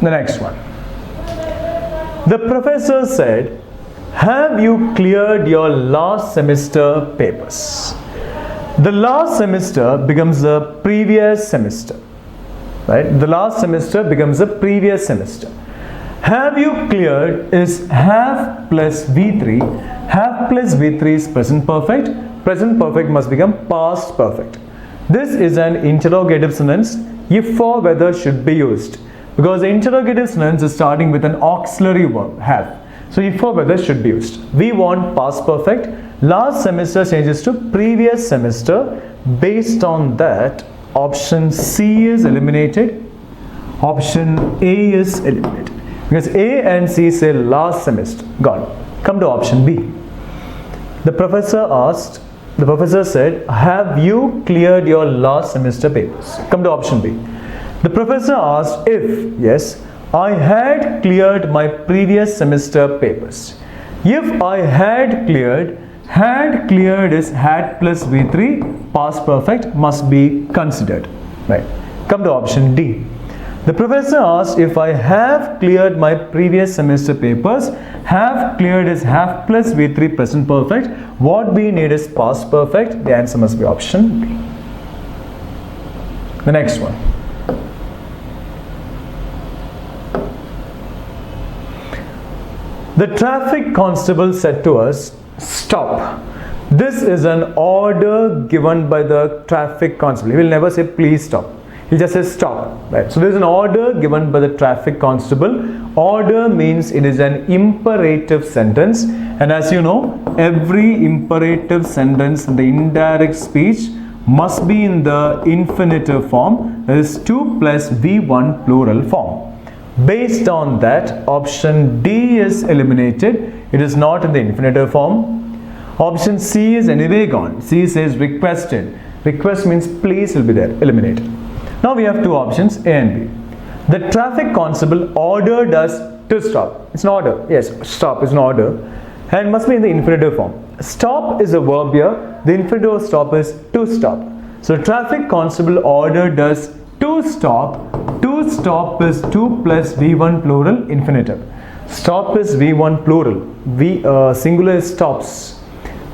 The next one. The professor said, have you cleared your last semester papers? The last semester becomes the previous semester. Right? The last semester becomes the previous semester. Have you cleared is have plus V3. Have plus V3 is present perfect. Present perfect must become past perfect. This is an interrogative sentence. If or whether should be used. Because the interrogative sentence is starting with an auxiliary verb, have. So if or whether should be used. We want past perfect. Last semester changes to previous semester. Based on that, option C is eliminated. Option A is eliminated. Because A and C say last semester. Gone. Come to option B. The professor said, have you cleared your last semester papers? Come to option B. The professor asked if, yes, I had cleared my previous semester papers. If I had cleared is had plus V3, past perfect must be considered. Right. Come to option D. The professor asked if I have cleared my previous semester papers. Have cleared is have plus V3 present perfect. What we need is past perfect. The answer must be option B. The next one. The traffic constable said to us, stop. This is an order given by the traffic constable. He will never say please stop. He just says stop. Right? So there is an order given by the traffic constable. Order means it is an imperative sentence. And as you know, every imperative sentence in the indirect speech must be in the infinitive form. That is 2 plus V1 plural form. Based on that, option D is eliminated. It is not in the infinitive form. Option C is anyway gone. C says requested. Request means please will be there. Eliminated. Now we have two options, A and B. The traffic constable ordered us to stop. It's an order. Yes, stop is an order. And must be in the infinitive form. Stop is a verb here. The infinitive of stop is to stop. So traffic constable ordered us to stop. To stop is 2 plus V1 plural infinitive. Stop is V1 plural. Singular is stops.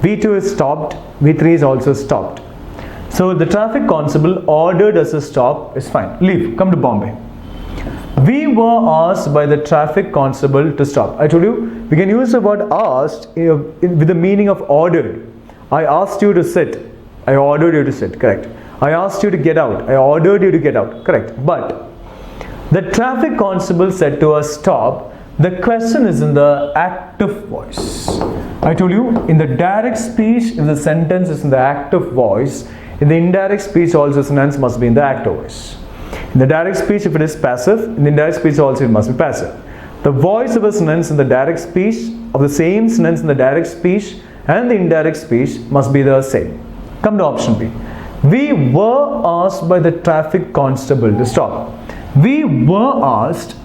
V2 is stopped. V3 is also stopped. So the traffic constable ordered us to stop is fine. Leave. Come to Bombay. We were asked by the traffic constable to stop. I told you we can use the word asked with the meaning of ordered. I asked you to sit. I ordered you to sit. Correct. I asked you to get out. I ordered you to get out. Correct. But the traffic constable said to us stop. The question is in the active voice. I told you in the direct speech, if the sentence is in the active voice, in the indirect speech also sentence must be in the active voice. In the direct speech if it is passive, in the indirect speech also it must be passive. The voice of a sentence in the direct speech, of the same sentence in the direct speech and the indirect speech must be the same. Come to option B. We were asked by the traffic constable to stop. We were asked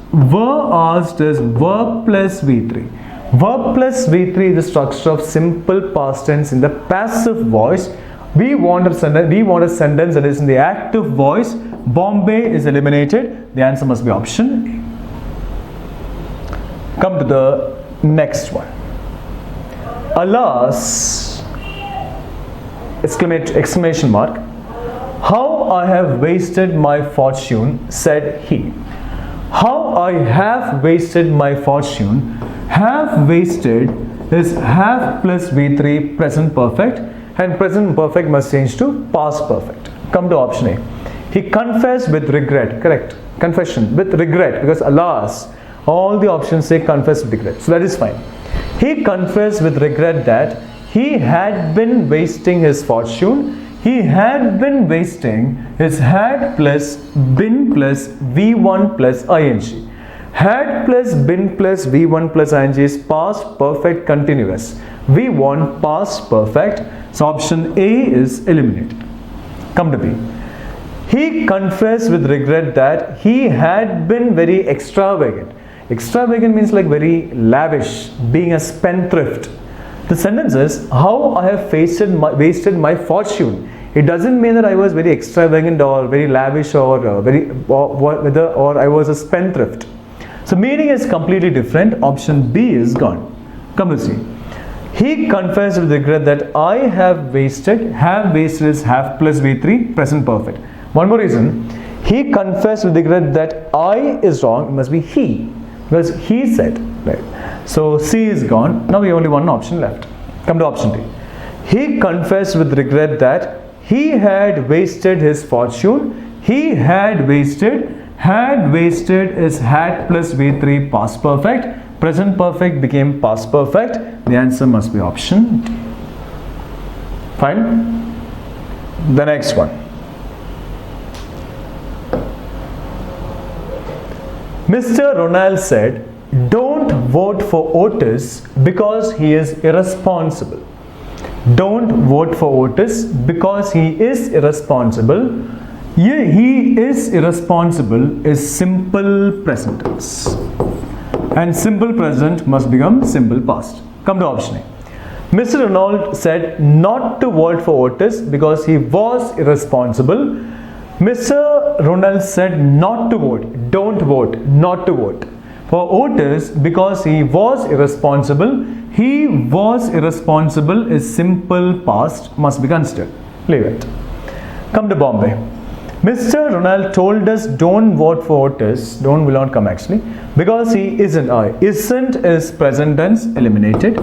is verb plus V3. Verb plus V3 is the structure of simple past tense in the passive voice. We want a sentence that is in the active voice. Bombay is eliminated. The answer must be option A. Come to the next one. Alas! Exclamation mark. How I have wasted my fortune, said he. How I have wasted my fortune. Have wasted is have plus V3 present perfect, and present perfect must change to past perfect. Come to option A. He confessed with regret. Correct. Confession with regret, because alas, all the options say confess with regret. So that is fine. He confessed with regret that he had been wasting his fortune. He had been wasting his had plus been plus V1 plus ing. Had plus been plus V1 plus ing is past perfect continuous. We want past perfect. So option A is eliminated. Come to B. He confessed with regret that he had been very extravagant. Extravagant means like very lavish, being a spendthrift. The sentence is, how I have wasted my fortune. It doesn't mean that I was very extravagant or very lavish or I was a spendthrift. So meaning is completely different. Option B is gone. Come to see. He confessed with regret that I have wasted. Have wasted is have plus V3, present perfect. One more reason. He confessed with regret that I is wrong. It must be he, because he said. Right. So C is gone. Now we have only one option left. Come to option D. He confessed with regret that he had wasted his fortune. He had wasted is had plus V3 past perfect. Present perfect became past perfect. The answer must be option D. Fine. The next one. Mr. Ronald said, don't vote for Otis because he is irresponsible. Don't vote for Otis because he is irresponsible. He is irresponsible is simple present tense. And simple present must become simple past. Come to option A. Mr. Ronald said not to vote for Otis because he was irresponsible. Mr. Ronald said not to vote, don't vote, not to vote for Otis because he was irresponsible. He was irresponsible is simple past, must be considered. Leave it. Come to Bombay. Mr. Ronald told us don't vote for Otis, don't will not come actually, because he isn't. Isn't is present tense, eliminated.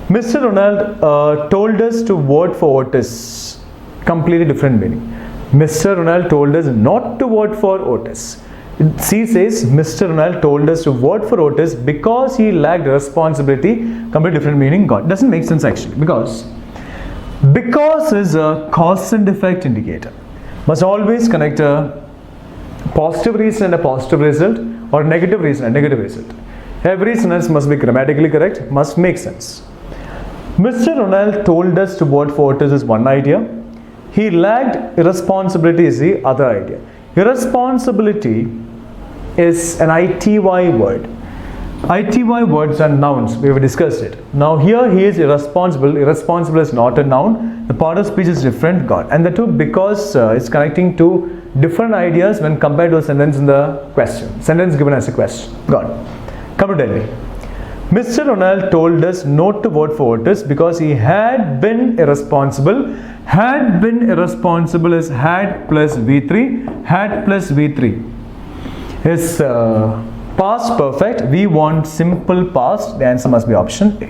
Mr. Ronald told us to vote for Otis, completely different meaning. Mr. Ronald told us not to vote for Otis. C says Mr. Ronald told us to vote for Otis because he lacked responsibility, completely different meaning. God, doesn't make sense actually, because is a cause and effect indicator. Must always connect a positive reason and a positive result, or negative reason and negative result. Every sentence must be grammatically correct, must make sense. Mr. Ronald told us to vote for Otis is one idea. He lacked irresponsibility is the other idea. Irresponsibility is an ITY word. ITY words are nouns. We have discussed it. Now here he is irresponsible. Irresponsible is not a noun. The part of speech is different. God. And the two because it's connecting to different ideas when compared to a sentence in the question. Sentence given as a question. God. Come to Delhi. Mr. Ronald told us not to vote for Otis because he had been irresponsible. Had been irresponsible is had plus V3. Had plus V3 is past perfect. We want simple past. The answer must be option A.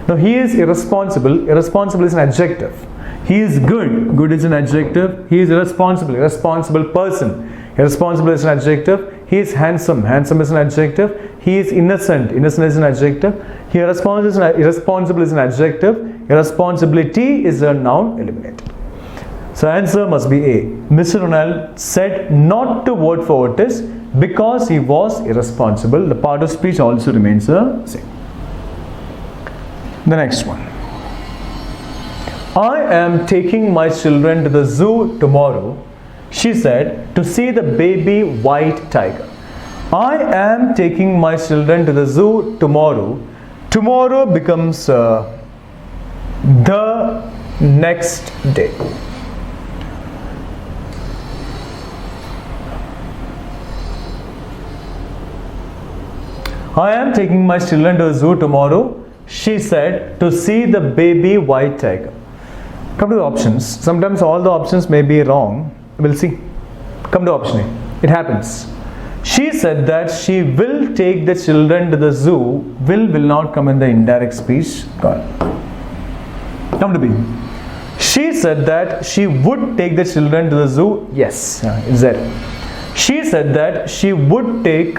Now he is irresponsible. Irresponsible is an adjective. He is good. Good is an adjective. He is irresponsible. Irresponsible person. Irresponsible is an adjective. He is handsome. Handsome is an adjective. He is innocent. Innocent is an adjective. He irresponsible is an adjective. Irresponsibility is a noun. Eliminate. So answer must be A. Mr. Ronald said not to vote for Otis because he was irresponsible. The part of speech also remains the same. The next one. I am taking my children to the zoo tomorrow, she said, to see the baby white tiger. I am taking my children to the zoo tomorrow. Tomorrow becomes the next day. I am taking my children to the zoo tomorrow, she said, to see the baby white tiger. Come to the options. Sometimes all the options may be wrong. We'll see. Come to option A. It happens. She said that she will take the children to the zoo. Will not come in the indirect speech. God. Come to B. She said that she would take the children to the zoo. Yes. Is that? She said that she would take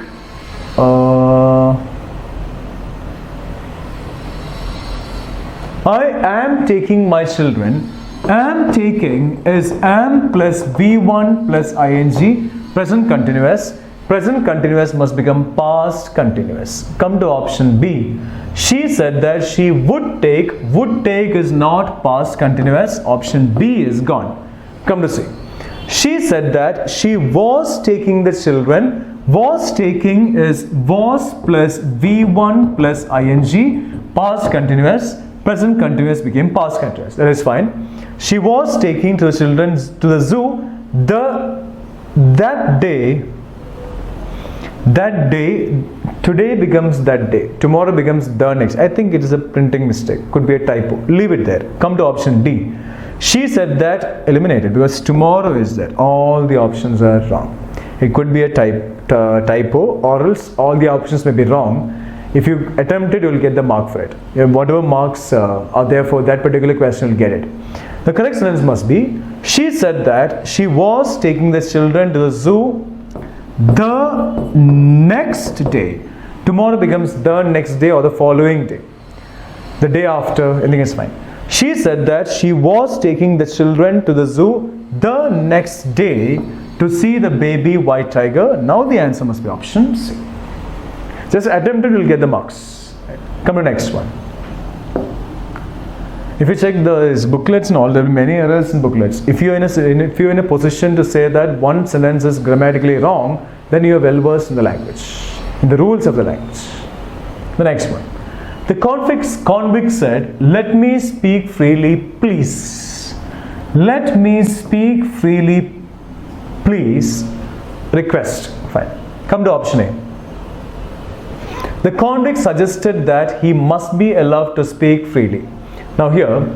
I am taking my children. Am taking is am plus V1 plus ing, present continuous. Present continuous must become past continuous. Come to option B. She said that she would take is not past continuous. Option B is gone. Come to C. She said that she was taking the children. Was taking is was plus V1 plus ing, past continuous. Present continuous became past continuous. That is fine. She was taking to the children to the zoo. That day That day, today becomes that day, tomorrow becomes the next. I think it is a printing mistake, could be a typo. Leave it there. Come to option D. She said that, eliminated because tomorrow is there. All the options are wrong. It could be a typo, or else all the options may be wrong. If you attempt it, you will get the mark for it. Whatever marks are there for that particular question, you will get it. The correct sentence must be, she said that she was taking the children to the zoo the next day. Tomorrow becomes the next day or the following day. The day after, anything is fine. She said that she was taking the children to the zoo the next day to see the baby white tiger. Now the answer must be option C. Just attempt it, you'll get the marks. Come to next one. If you check these booklets and all, there will be many errors in booklets. If you're in a position to say that one sentence is grammatically wrong, then you are well versed in the language, in the rules of the language. The next one. The convict said, "Let me speak freely, please. Let me speak freely, please. Request." Fine. Come to option A. The convict suggested that he must be allowed to speak freely. Now here,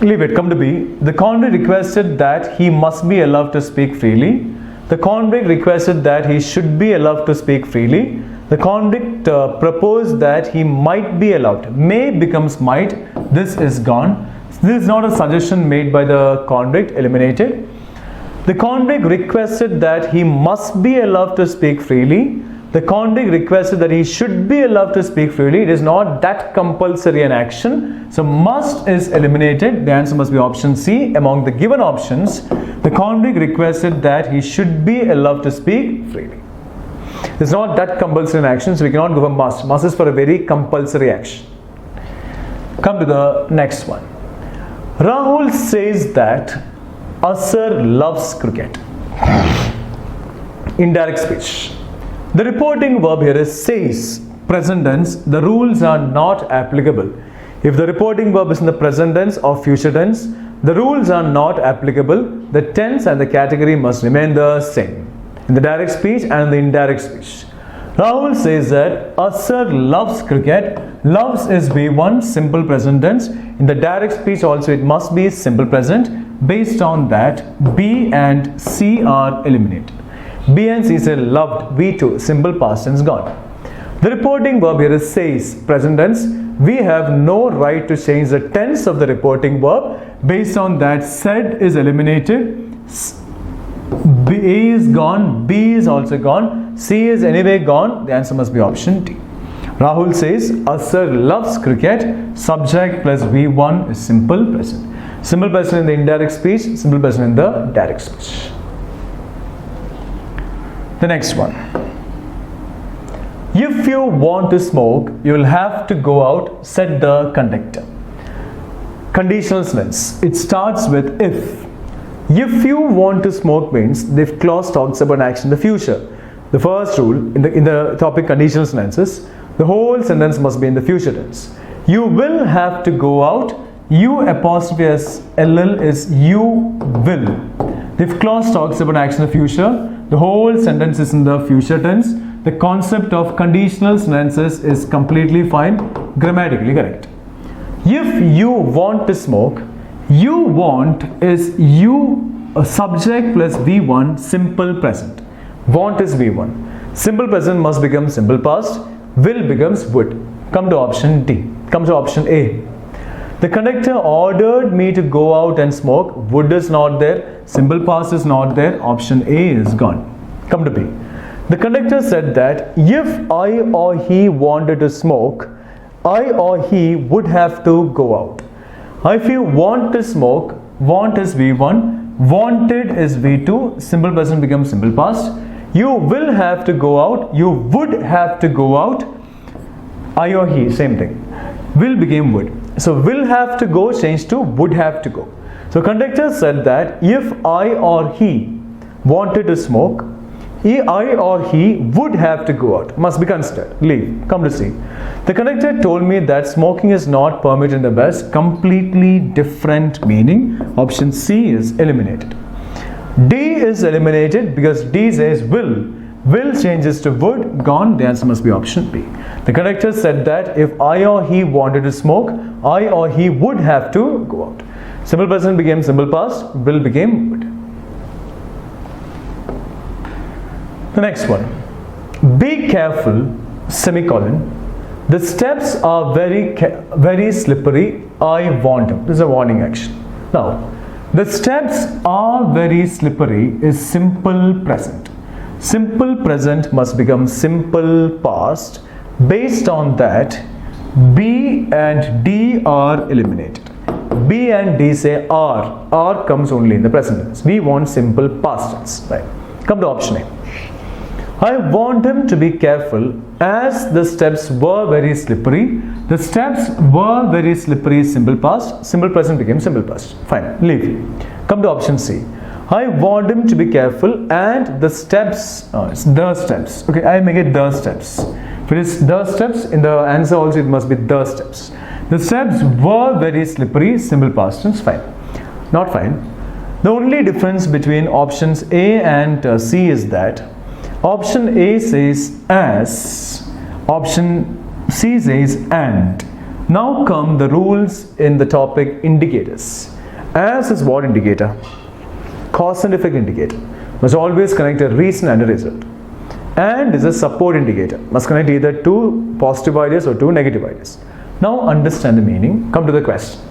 leave it, come to B. The convict requested that he must be allowed to speak freely. The convict requested that he should be allowed to speak freely. The convict proposed that he might be allowed. May becomes might. This is gone. This is not a suggestion made by the convict, eliminated. The convict requested that he must be allowed to speak freely. The convict requested that he should be allowed to speak freely. It is not that compulsory an action. So must is eliminated. The answer must be option C. Among the given options, the convict requested that he should be allowed to speak freely. It's not that compulsory an action, so we cannot go for must. Must is for a very compulsory action. Come to the next one. Rahul says that Asar loves cricket. Indirect speech. The reporting verb here is says, present tense. The rules are not applicable. If the reporting verb is in the present tense or future tense, the rules are not applicable. The tense and the category must remain the same in the direct speech and the indirect speech. Rahul says that Asar loves cricket. Loves is V1, simple present tense. In the direct speech also it must be simple present. Based on that, B and C are eliminated. B and C say loved, V2, simple past tense gone. The reporting verb here is says, present tense. We have no right to change the tense of the reporting verb. Based on that, said is eliminated. B is gone, B is also gone, C is anyway gone. The answer must be option D. Rahul says Asar loves cricket. Subject plus V1 is simple present. Simple present in the indirect speech, simple present in the direct speech. The next one. If you want to smoke, you will have to go out, said the conductor. Conditional sentence. It starts with if. If you want to smoke means the clause talks about action in the future. The first rule in the topic conditional sentences, the whole sentence must be in the future tense. You will have to go out. You apostrophe s ll is you will. The clause talks about action in the future. The whole sentence is in the future tense. The concept of conditional sentences is completely fine, grammatically correct. If you want to smoke, you want is you, a subject plus V1, simple present. Want is V1. Simple present must become simple past. Will becomes would. Come to option D. Come to option A. The conductor ordered me to go out and smoke. Would is not there. Simple past is not there. Option A is gone. Come to B. The conductor said that if I or he wanted to smoke, I or he would have to go out. If you want to smoke, want is V1, wanted is V2, simple present becomes simple past. You will have to go out, you would have to go out. I or he, same thing. Will became would. So will have to go changed to would have to go. So conductor said that if I or he wanted to smoke, I or he would have to go out. Must be considered. Leave. Come to see. The conductor told me that smoking is not permitted in the bus. Completely different meaning. Option C is eliminated. D is eliminated because D says will. Will changes to would, gone. The answer must be option B. The conductor said that if I or he wanted to smoke, I or he would have to go out. Simple present became simple past, will became would. The next one. Be careful, semicolon. The steps are very slippery. I warned him. This is a warning action. Now, the steps are very slippery is simple present. Simple present must become simple past. Based on that, B and D are eliminated. B and D say are. Are comes only in the present tense. We want simple past tense. Right. Come to option A. I warned him to be careful as the steps were very slippery. The steps were very slippery, simple past. Simple present became simple past. Fine, leave. Come to option C. I warned him to be careful and the steps, it's the steps. Okay, I make it the steps. If it is the steps, in the answer also it must be the steps. The steps were very slippery, simple past tense. Fine. Not fine. The only difference between options A and C is that option A says as, option C says and. Now come the rules in the topic indicators. As is what indicator? Cause and effect indicator. Must always connect a reason and a result. And is a support indicator. Must connect either two positive ideas or two negative ideas. Now understand the meaning. Come to the question.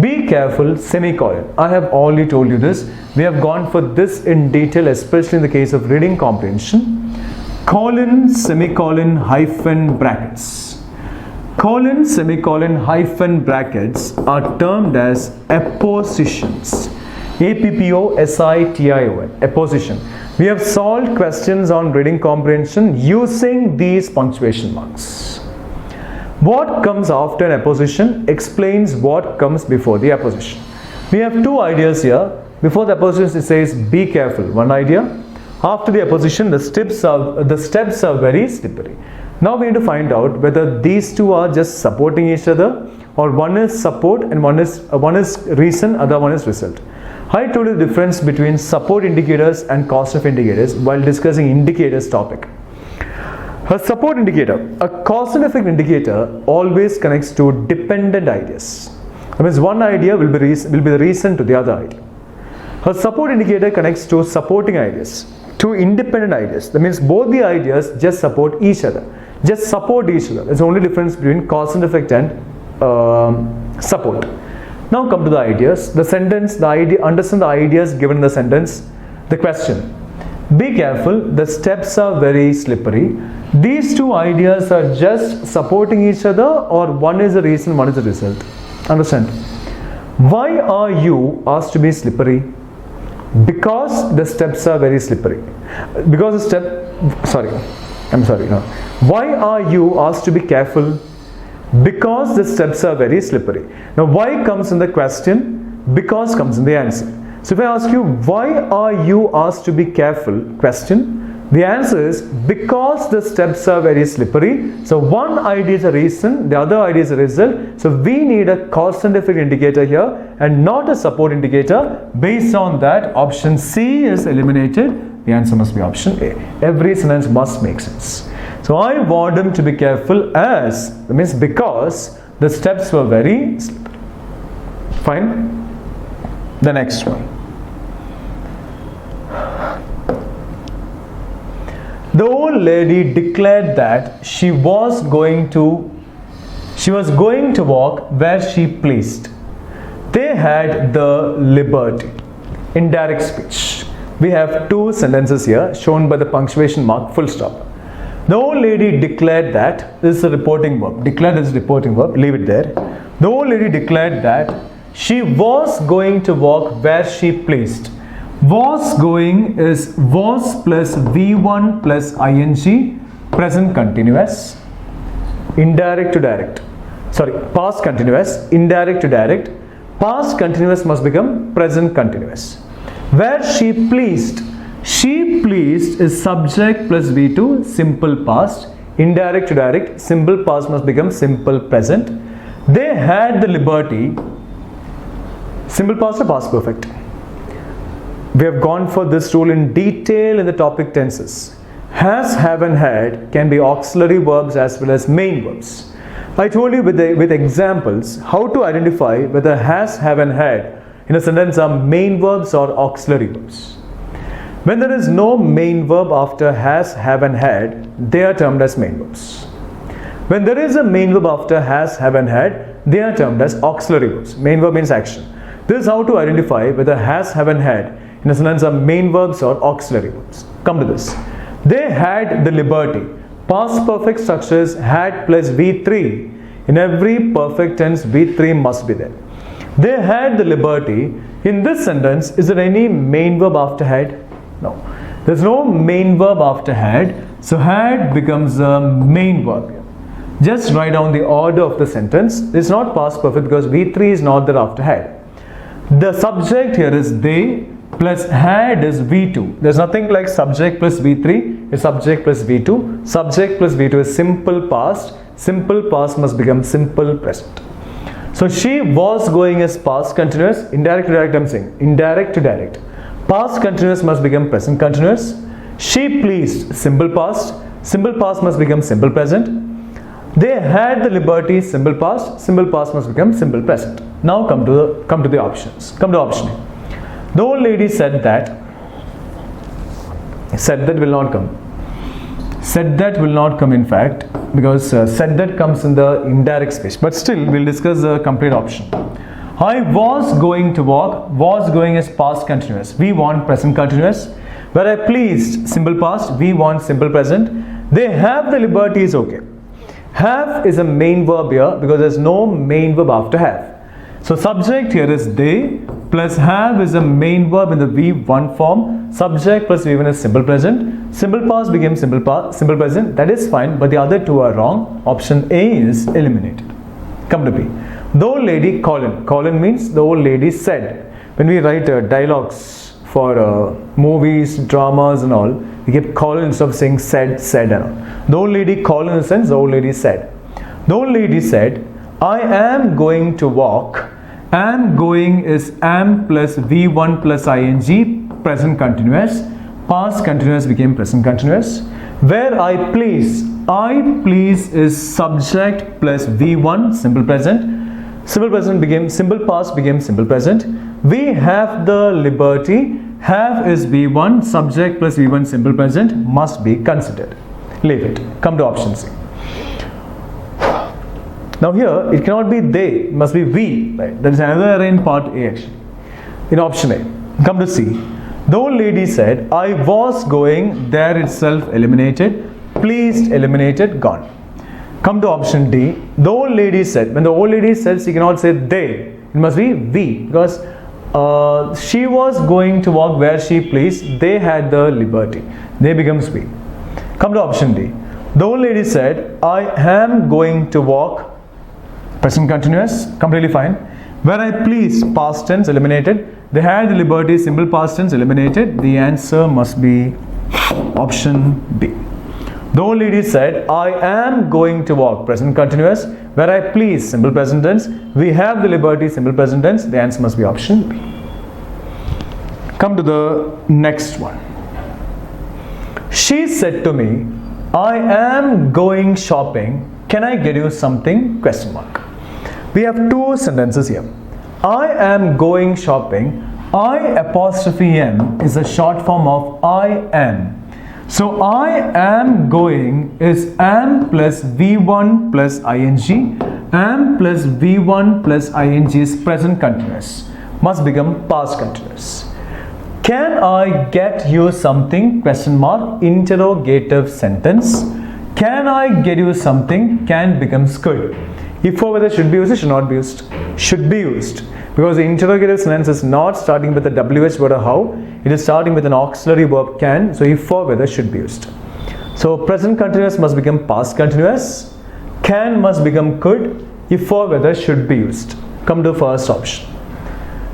Be careful, semicolon. I have already told you this. We have gone for this in detail, especially in the case of reading comprehension. Colon, semicolon, hyphen, brackets. Colon, semicolon, hyphen, brackets are termed as appositions. A-P-P-O-S-I-T-I-O-N. Apposition. We have solved questions on reading comprehension using these punctuation marks. What comes after an apposition explains what comes before the apposition. We have two ideas here. Before the apposition it says be careful, one idea. After the apposition the steps are very slippery. Now we need to find out whether these two are just supporting each other or one is support and one is reason, other one is result. I told you the difference between support indicators and cause of indicators while discussing indicators topic. A support indicator, a cause and effect indicator always connects to dependent ideas. That means one idea will be the reason to the other idea. A support indicator connects to supporting ideas, to independent ideas. That means both the ideas just support each other. Just support each other. There's the only difference between cause and effect and support. Now come to the ideas. The sentence, the idea, understand the ideas given in the sentence. The question. Be careful, the steps are very slippery. These two ideas are just supporting each other or one is the reason, one is the result. Understand? Why are you asked to be slippery? Because the steps are very slippery. Because the Why are you asked to be careful? Because the steps are very slippery. Now why comes in the question, because comes in the answer. So if I ask you, why are you asked to be careful? Question. The answer is because the steps are very slippery. So one idea is a reason, the other idea is a result. So we need a cause and effect indicator here and not a support indicator. Based on that, option C is eliminated. The answer must be option A. Every sentence must make sense. So I warned him to be careful as, that means because the steps were very slippery. Fine. The next one. The old lady declared that she was going to walk where she pleased. They had the liberty. Indirect speech. We have two sentences here shown by the punctuation mark, full stop. The old lady declared that, this is a reporting verb, declared is a reporting verb, leave it there. The old lady declared that she was going to walk where she pleased. Was going is was plus V1 plus ing, present continuous, indirect to direct. Sorry, past continuous, indirect to direct. Past continuous must become present continuous. Where she pleased. She pleased is subject plus V2, simple past. Indirect to direct, simple past must become simple present. They had the liberty. Simple past or past perfect. We have gone for this rule in detail in the topic tenses. has, have and had can be auxiliary verbs as well as main verbs. I told you with examples how to identify whether has, have and had in a sentence are main verbs or auxiliary verbs. When there is no main verb after has, have and had, they are termed as main verbs. When there is a main verb after has, have and had, they are termed as auxiliary verbs. Main verb means action. This is how to identify whether has, have and had in a sentence are main verbs or auxiliary verbs. Come to this. They had the liberty. Past perfect structures had plus V3. In every perfect tense, V3 must be there. They had the liberty. In this sentence, is there any main verb after had? No. There's no main verb after had. So had becomes a main verb. Just write down the order of the sentence. It's not past perfect because V3 is not there after had. The subject here is they plus had is V2. There's nothing like subject plus V3 is subject plus V2. Subject plus V2 is simple past. Simple past must become simple present. So she was going as past continuous. Indirect to direct I'm saying. Indirect to direct. Past continuous must become present continuous. She pleased, simple past. Simple past must become simple present. They had the liberty, simple past. Simple past must become simple present. Now come to the options. Come to option A. The old lady said that. Said that will not come. Said that will not come in fact because said that comes in the indirect speech. But still we'll discuss the complete option. I was going to walk. Was going is past continuous. We want present continuous. Where I pleased, simple past. We want simple present. They have the liberty is okay. Have is a main verb here because there's no main verb after have. So subject here is they plus have is a main verb in the V1 form. Subject plus V1 is simple present. Simple past becomes simple present. That is fine, but the other two are wrong. Option A is eliminated. Come to B. The old lady colon. Colon means the old lady said. When we write dialogues for movies, dramas and all, we get colon instead of saying said and all. The old lady colon in the sense the old lady said. The old lady said, I am going to walk. Am going is am plus V1 plus ing, present continuous. Past continuous became present continuous. Where I please is subject plus V1, simple present. Simple present became simple past became simple present. We have the liberty. Have is V1, subject plus V1 simple present must be considered. Leave it. Come to option C. Now here it cannot be they, it must be we. Right? There is another error in part A actually. In option A. Come to C. The old lady said, I was going, there itself eliminated, pleased eliminated, gone. Come to option D. The old lady said, when the old lady says, she cannot say they, it must be we because she was going to walk where she pleased, they had the liberty. They becomes we. Come to option D. The old lady said, I am going to walk, present continuous, completely fine. Where I please, past tense, eliminated. They had the liberty, simple past tense, eliminated. The answer must be option B. The old lady said, I am going to walk, present continuous. Where I please, simple present tense. We have the liberty, simple present tense. The answer must be option B. Come to the next one. She said to me, I am going shopping. Can I get you something? Question mark. We have two sentences here. I am going shopping. I apostrophe M is a short form of I am. So I am going is am plus V1 plus ing. Am plus V1 plus ing is present continuous. Must become past continuous. Can I get you something? Question mark. Interrogative sentence. Can I get you something? Can becomes could. If or whether should be used, should not be used. Should be used. Because the interrogative sentence is not starting with the WH word or how. It is starting with an auxiliary verb can. So if or whether should be used. So present continuous must become past continuous. Can must become could. If or whether should be used. Come to the first option.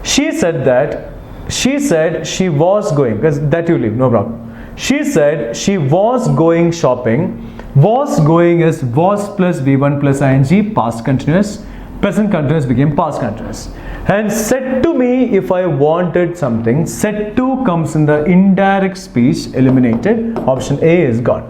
She said that. She said she was going. Because that you leave, no problem. She said she was going shopping. Was going is was plus V1 plus ing, past continuous. present continuous became past continuous. And said to me if I wanted something, said to comes in the indirect speech, eliminated. Option A is gone.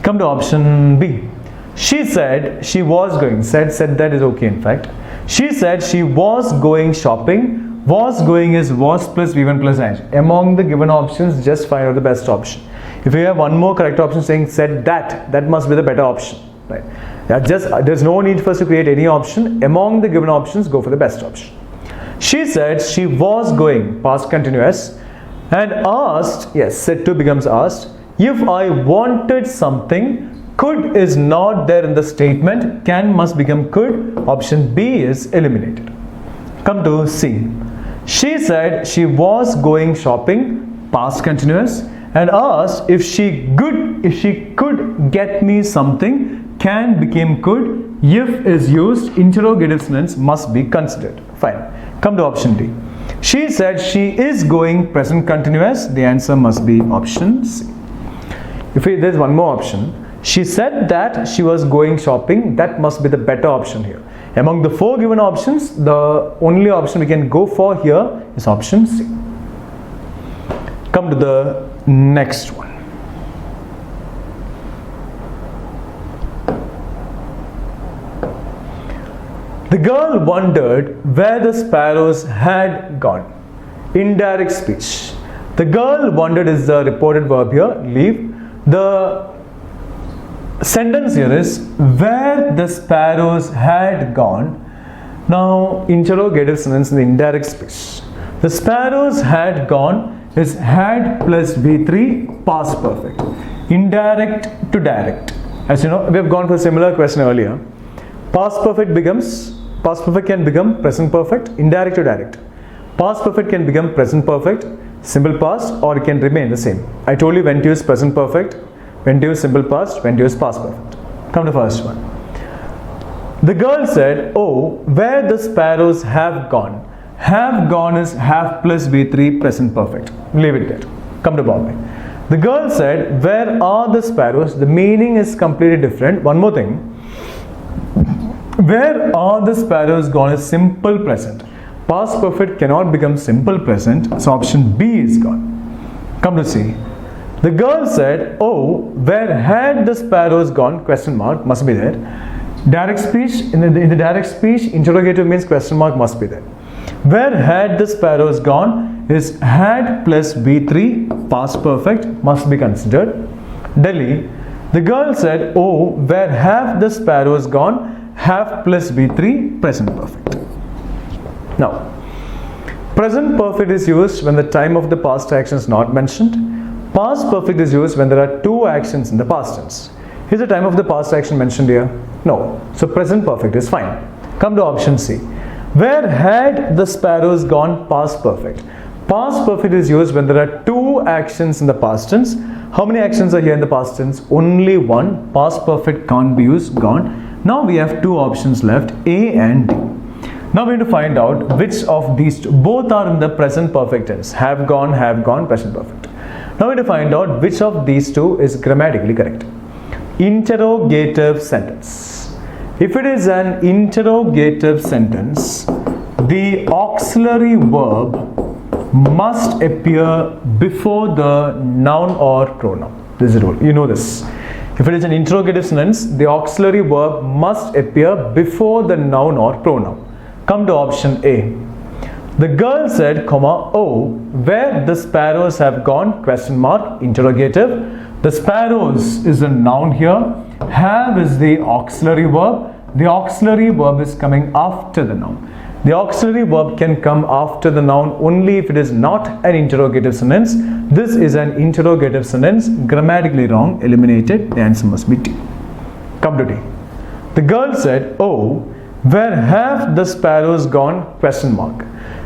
Come to option B. She said she was going. Said that is okay in fact. She said she was going shopping. Was going is was plus V1 plus ing. Among the given options, just find out the best option. If you have one more correct option saying said that must be the better option. Right? There's no need for us to create any option. Among the given options, go for the best option. She said she was going, past continuous, and asked, yes, said to becomes asked, if I wanted something. Could is not there in the statement, can must become could. Option B is eliminated. Come to C. She said she was going shopping, past continuous, and asked if she could get me something, can became could. If is used, interrogative sentence must be considered. Fine. Come to option D. She said she is going, present continuous. The answer must be option C. There's one more option. She said that she was going shopping. That must be the better option here. Among the 4 given options, the only option we can go for here is option C. Come to the next one. The girl wondered where the sparrows had gone. Indirect speech. The girl wondered is the reported verb here. Leave. The sentence here is where the sparrows had gone. Now interrogative sentence in the indirect speech. The sparrows had gone is had plus V3 past perfect. Indirect to direct. As you know, we have gone for a similar question earlier. Past perfect can become present perfect. Indirect to direct. Past perfect can become present perfect, simple past, or it can remain the same. I told you when to use present perfect, when to use simple past, when to use past perfect. Come to first one. The girl said, oh, where the sparrows have gone. Have gone is have plus V3 present perfect. Leave it there. Come to Bombay. The girl said, where are the sparrows? The meaning is completely different. One more thing. Where are the sparrows gone is simple present. Past perfect cannot become simple present. So option B is gone. Come to C. The girl said, oh, where had the sparrows gone? Question mark must be there. Direct speech, in the direct speech, interrogative means question mark must be there. Where had the sparrows gone is had plus V3 past perfect must be considered. Delhi. The girl said, oh, where have the sparrows gone? Have plus V3 present perfect. Now, present perfect is used when the time of the past action is not mentioned. Past perfect is used when there are 2 actions in the past tense. Is the time of the past action mentioned here? No. So present perfect is fine. Come to option C. Where had the sparrows gone? Past perfect. Past perfect is used when there are 2 actions in the past tense. How many actions are here in the past tense? Only one. Past perfect can't be used. Gone. Now we have 2 options left, A and D. Now we need to find out which of these two. Both are in the present perfect tense. Have gone, present perfect. Now we need to find out which of these two is grammatically correct. Interrogative sentence. If it is an interrogative sentence, the auxiliary verb must appear before the noun or pronoun. This is the rule. You know this. If it is an interrogative sentence, the auxiliary verb must appear before the noun or pronoun. Come to option A. The girl said, comma, oh, where the sparrows have gone, question mark, interrogative. The sparrows is a noun here. Have is the auxiliary verb. The auxiliary verb is coming after the noun. The auxiliary verb can come after the noun only if it is not an interrogative sentence. This is an interrogative sentence. Grammatically wrong, eliminated. The answer must be D. Come to D. The girl said, oh, where have the sparrows gone, question mark.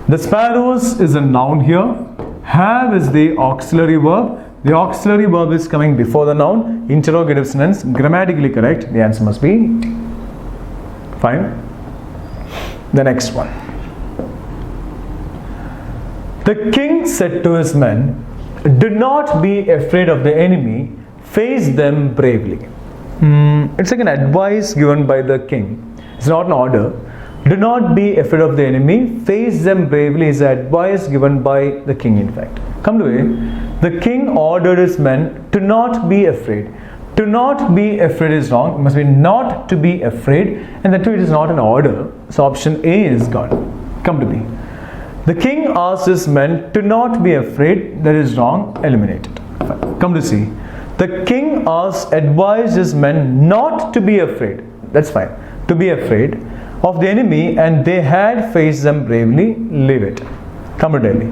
The sparrows is a noun here. Have is the auxiliary verb. The auxiliary verb is coming before the noun. Interrogative sentence, grammatically correct. The answer must be D. Fine. The next one. The king said to his men, do not be afraid of the enemy, face them bravely. It's like an advice given by the king. It's not an order. Do not be afraid of the enemy. Face them bravely is the advice given by the king, in fact. Come to it. The king ordered his men to not be afraid. To not be afraid is wrong. It must be not to be afraid. And that too, it is not an order. So option A is gone. Come to B. The king asked his men to not be afraid. That is wrong. Eliminate it. Come to C. The king advised his men not to be afraid. That's fine. To be afraid of the enemy, and they had faced them bravely. Leave it. Come to Delhi.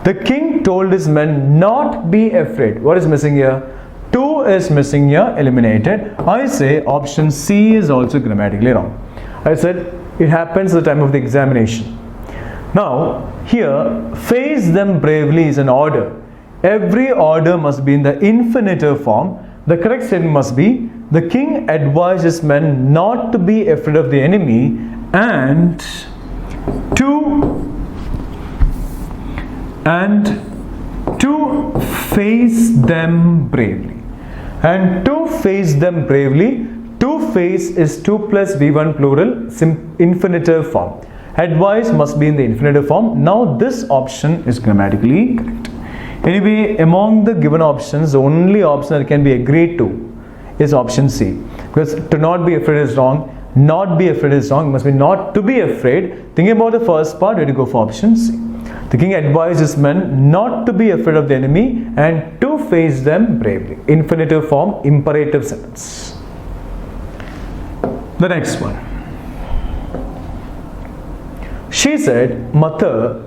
The king told his men not be afraid. What is missing here? 2 is missing here. Eliminated. I say option C is also grammatically wrong. I said it happens at the time of the examination. Now here, face them bravely is an order. Every order must be in the infinitive form. The correct statement must be, the king advised his men not to be afraid of the enemy and to face them bravely. And to face them bravely, to face is 2 plus V1 plural, infinitive form. Advice must be in the infinitive form. Now this option is grammatically correct. Anyway, among the given options, the only option that can be agreed to is option C. Because to not be afraid is wrong. Not be afraid is wrong. It must be not to be afraid. Thinking about the first part, we have to go for option C. The king advised his men not to be afraid of the enemy and to face them bravely. Infinitive form, imperative sentence. The next one. She said, Mother,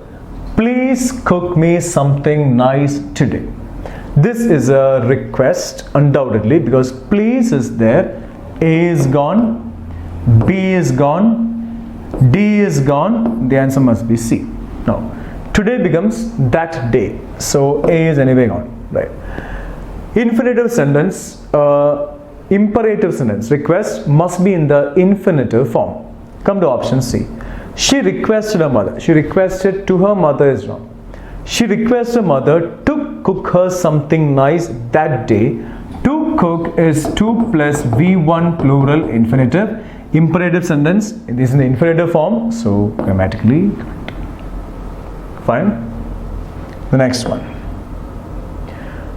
please cook me something nice today. This is a request, undoubtedly, because please is there. A is gone, B is gone, D is gone. The answer must be C. Now, today becomes that day. So A is anyway gone. Right. Infinitive sentence, imperative sentence, request must be in the infinitive form. Come to option C. She requested her mother. She requested to her mother is wrong. She requested her mother to cook her something nice that day. To cook is 2 plus V1 plural infinitive. Imperative sentence, it is in the infinitive form, so grammatically correct. Fine. The next one.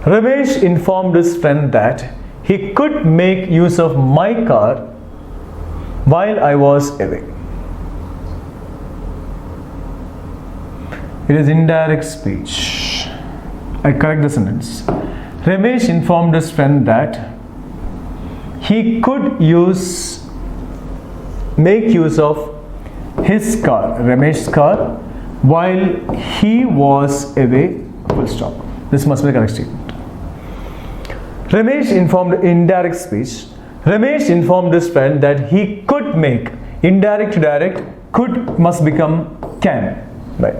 Ramesh informed his friend that he could make use of my car while I was away. It is indirect speech. I correct the sentence. Ramesh informed his friend that he could make use of his car, Ramesh's car, while he was away. Full stop. This must be the correct statement. Ramesh informed indirect speech. Ramesh informed his friend that he could make. Indirect to direct, could must become can. Right.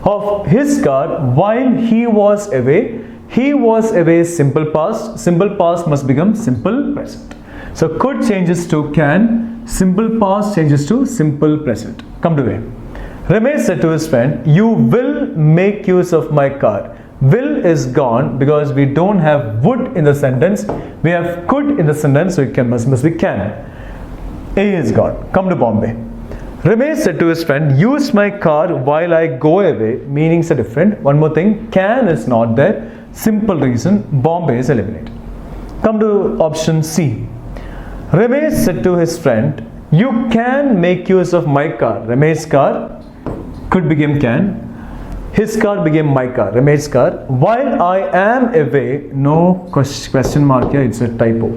Of his car while he was away. He was away simple past. Simple past must become simple present. So could changes to can. Simple past changes to simple present. Come to it. Ramesh said to his friend, you will make use of my car. Will is gone because we don't have would in the sentence. We have could in the sentence, so it must be can. A is gone. Come to Bombay. Ramesh said to his friend, use my car while I go away. Meanings are different. One more thing, can is not there. Simple reason, Bombay is eliminated. Come to option C. Ramesh said to his friend, you can make use of my car. Ramesh's car could become can. His car became my car, Ramesh's car. While I am away, no question mark here, it's a typo.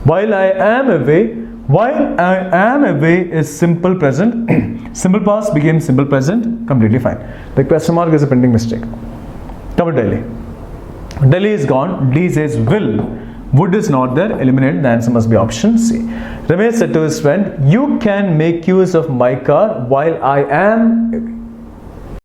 While I am away, while I am away is simple present. Simple past became simple present, completely fine. The question mark is a printing mistake. Come to Delhi. Delhi is gone, D says will. Would is not there, eliminated, the answer must be option C. Ramesh said to his friend, you can make use of my car while I am away.